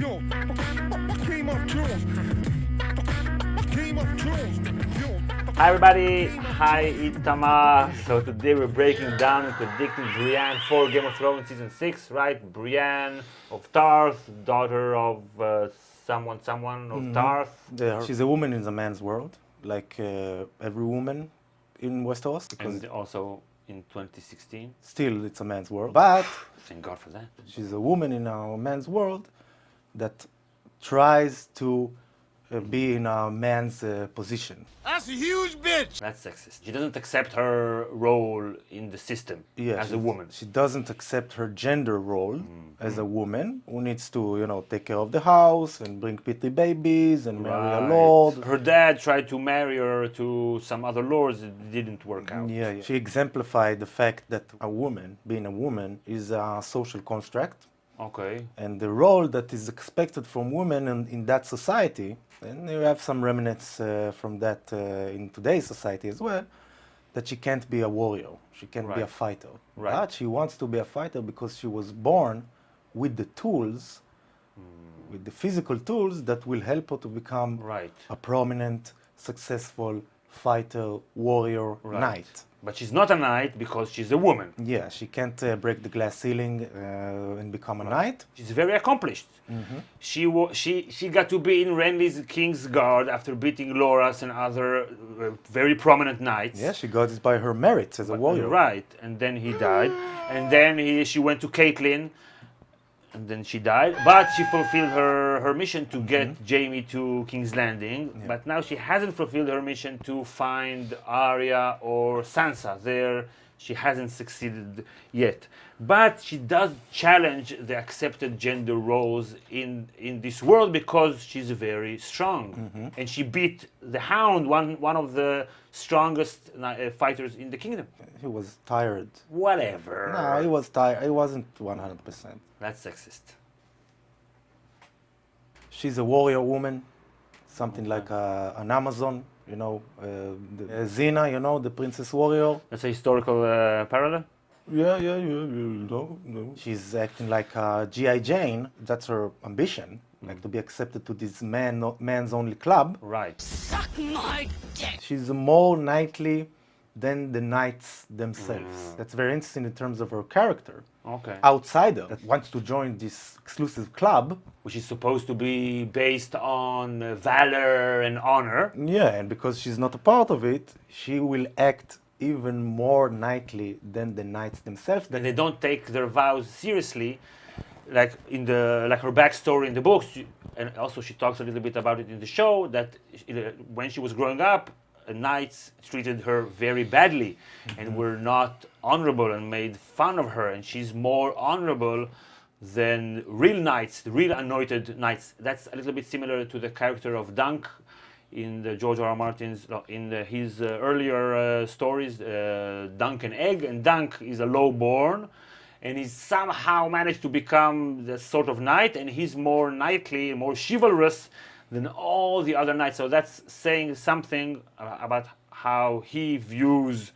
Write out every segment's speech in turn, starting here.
Hi everybody, hi Itama. So today we're breaking down and predicting Brienne for Game of Thrones Season 6, right? Brienne of Tarth, daughter of someone of Tarth. She's a woman in the man's world, like every woman in Westeros. And also in 2016. Still, it's a man's world. But Thank God for that. she's a woman in a man's world that tries to be in a man's position. That's a huge bitch! That's sexist. She doesn't accept her role in the system as a woman. She doesn't accept her gender role as a woman who needs to, take care of the house and bring pretty babies and marry a lord. Her dad tried to marry her to some other lords. It didn't work out. Yeah. She exemplified the fact that a woman, being a woman, is a social construct. Okay. And the role that is expected from women in that society, and you have some remnants from that in today's society as well, that she can't be a warrior, she can't be a fighter. Right. But she wants to be a fighter because she was born with the tools, with the physical tools that will help her to become a prominent, successful fighter, warrior, knight. But she's not a knight because she's a woman. Yeah, she can't break the glass ceiling and become a knight. She's very accomplished. She got to be in Renly's King's Guard after beating Loras and other very prominent knights. Yeah, she got it by her merits as a warrior. Right, and then he died. And then she went to Caitlyn, and then she died. But she fulfilled her mission to get Jaime to King's Landing. Yeah. But now she hasn't fulfilled her mission to find Arya or Sansa. There, she hasn't succeeded yet. But she does challenge the accepted gender roles in this world because she's very strong. And she beat the Hound, one of the strongest fighters in the kingdom. He was tired. Whatever. No, he was tired. He wasn't 100%. That's sexist. She's a warrior woman, something like an Amazon, Xena, the princess warrior. That's a historical parallel? Yeah. She's acting like G.I. Jane. That's her ambition, like to be accepted to this man's only club. Right. Suck my dick! She's more knightly than the knights themselves. That's very interesting in terms of her character. Okay. Outsider that wants to join this exclusive club. Which is supposed to be based on valor and honor. Yeah, and because she's not a part of it, she will act even more knightly than the knights themselves. And they don't take their vows seriously, like her backstory in the books, and also she talks a little bit about it in the show, that when she was growing up, knights treated her very badly and were not honorable and made fun of her, and she's more honorable than real knights, the real anointed knights. That's a little bit similar to the character of Dunk in the George R.R. Martin's, his earlier stories, Dunk and Egg. And Dunk is a lowborn, and he's somehow managed to become the sort of knight, and he's more knightly, more chivalrous than all the other knights. So that's saying something about how he views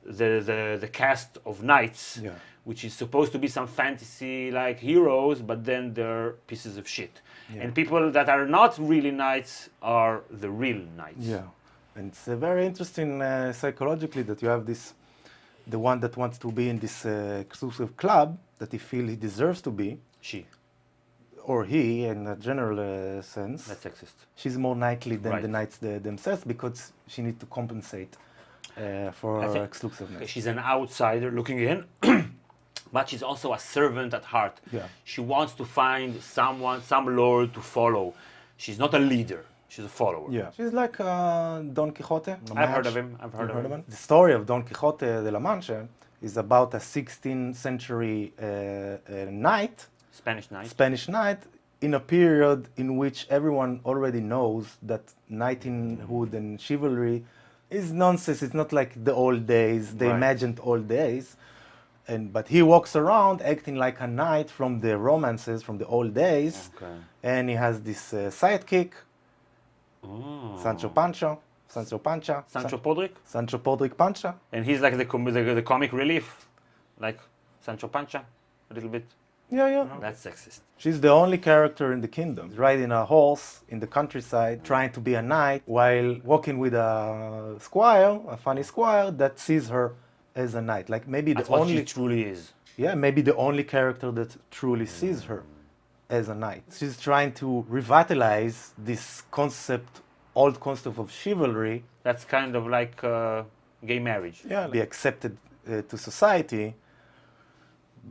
the cast of knights, which is supposed to be some fantasy-like heroes, but then they're pieces of shit. Yeah. And people that are not really knights are the real knights. Yeah, and it's very interesting psychologically that you have the one that wants to be in this exclusive club that he feels he deserves to be. She. Or he, in a general sense. That's sexist. She's more knightly than the knights themselves because she needs to compensate for her exclusiveness. She's an outsider looking in. But she's also a servant at heart. Yeah. She wants to find some lord to follow. She's not a leader. She's a follower. Yeah. She's like Don Quixote. I've heard of him. Heard of him. The story of Don Quixote de la Mancha is about a 16th century knight. Spanish knight in a period in which everyone already knows that knighthood and chivalry is nonsense. It's not like the old days, the imagined old days. But he walks around acting like a knight from the romances, from the old days. Okay. And he has this sidekick, Sancho Pancha. Sancho Podrick Pancha. And he's like the comic relief, like Sancho Pancha, a little bit. Yeah. That's sexist. She's the only character in the kingdom, riding a horse in the countryside, trying to be a knight, while walking with a squire, a funny squire, that sees her as a knight. Like maybe That's the what only, she truly is. yeah, maybe the only character that truly sees her as a knight. She's trying to revitalize this concept, old concept of chivalry. That's kind of like gay marriage. Yeah, be accepted to society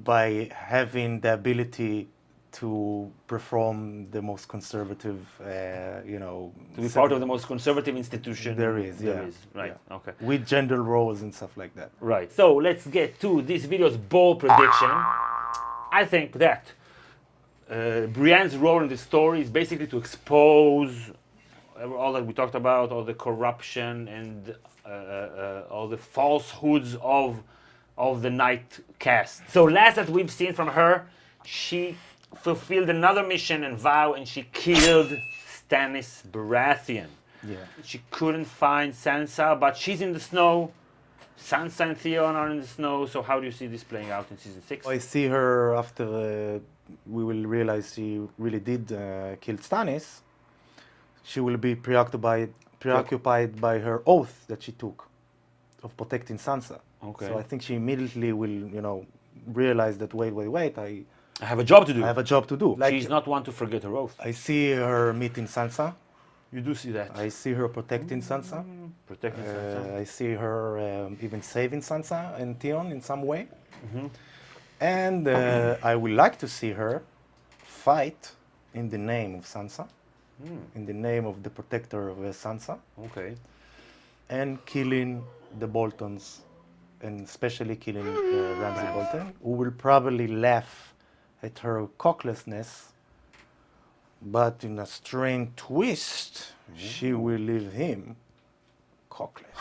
by having the ability to perform the most conservative, To be part of the most conservative institution there is, right? yeah. Okay. With gender roles and stuff like that. Right. So let's get to this video's bold prediction. I think that Brienne's role in the story is basically to expose all that we talked about, all the corruption and all the falsehoods of the Night cast. So last that we've seen from her, she fulfilled another mission and vow, and she killed Stannis Baratheon. Yeah. She couldn't find Sansa, but she's in the snow. Sansa and Theon are in the snow. So how do you see this playing out in season 6? I see her after we will realize she really did kill Stannis. She will be preoccupied by her oath that she took of protecting Sansa. Okay. So I think she immediately will, realize that wait, I have a job to do. have a job to do. Like, She's not one to forget her oath. I see her meeting Sansa. You do see that. I see her protecting Sansa. Protecting Sansa. I see her even saving Sansa and Theon in some way. And I would like to see her fight in the name of Sansa, in the name of the protector of Sansa, Okay. and killing the Boltons, and especially killing Ramsay Bolton, who will probably laugh at her cocklessness, but in a strange twist, she will leave him cockless.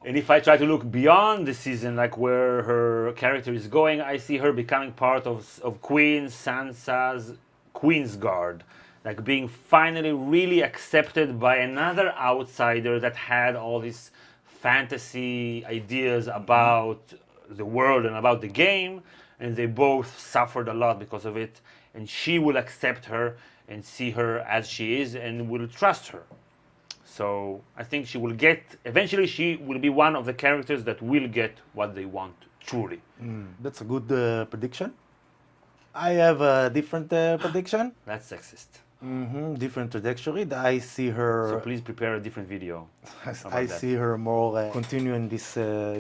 And if I try to look beyond the season, like where her character is going, I see her becoming part of Queen Sansa's Queen's Guard. Like being finally really accepted by another outsider that had all these fantasy ideas about the world and about the game. And they both suffered a lot because of it. And she will accept her and see her as she is and will trust her. So I think eventually she will be one of the characters that will get what they want, truly. That's a good prediction. I have a different prediction. That's sexist. Different trajectory. I see her. So please prepare a different video. I see her more continuing this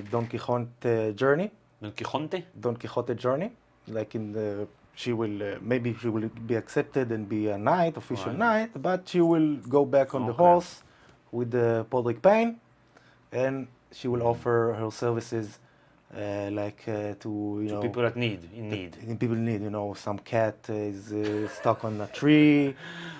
Don Quixote journey. Don Quixote? Don Quixote journey. Like she will maybe she will be accepted and be a knight, official knight, but she will go back on the horse with Podrick Payne, and she will offer her services to people that in need. People need, some cat is stuck on a tree.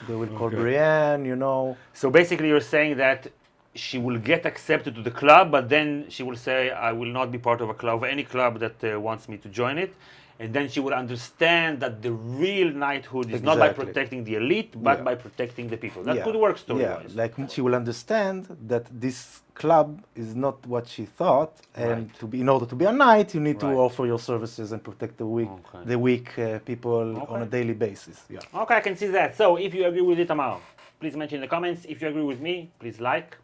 They will call Brienne, So basically, you're saying that she will get accepted to the club, but then she will say, "I will not be part of any club that wants me to join it." And then she will understand that the real knighthood is not by protecting the elite, but by protecting the people. That could work story-wise. Like she will understand that this club is not what she thought, and in order to be a knight, you need to offer your services and protect the weak people on a daily basis. Yeah. Okay, I can see that. So if you agree with Itamar, please mention in the comments. If you agree with me, please like.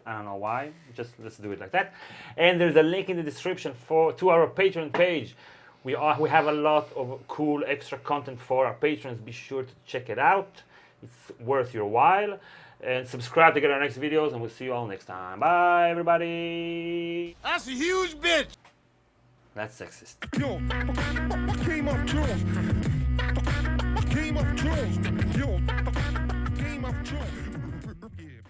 I don't know why. Just let's do it like that. And there's a link in the description to our Patreon page. We have a lot of cool extra content for our patrons. Be sure to check it out. It's worth your while. And subscribe to get our next videos, and we'll see you all next time. Bye, everybody. That's a huge bitch. That's sexist. Yo, came up close. Came up close. Yo, came up close.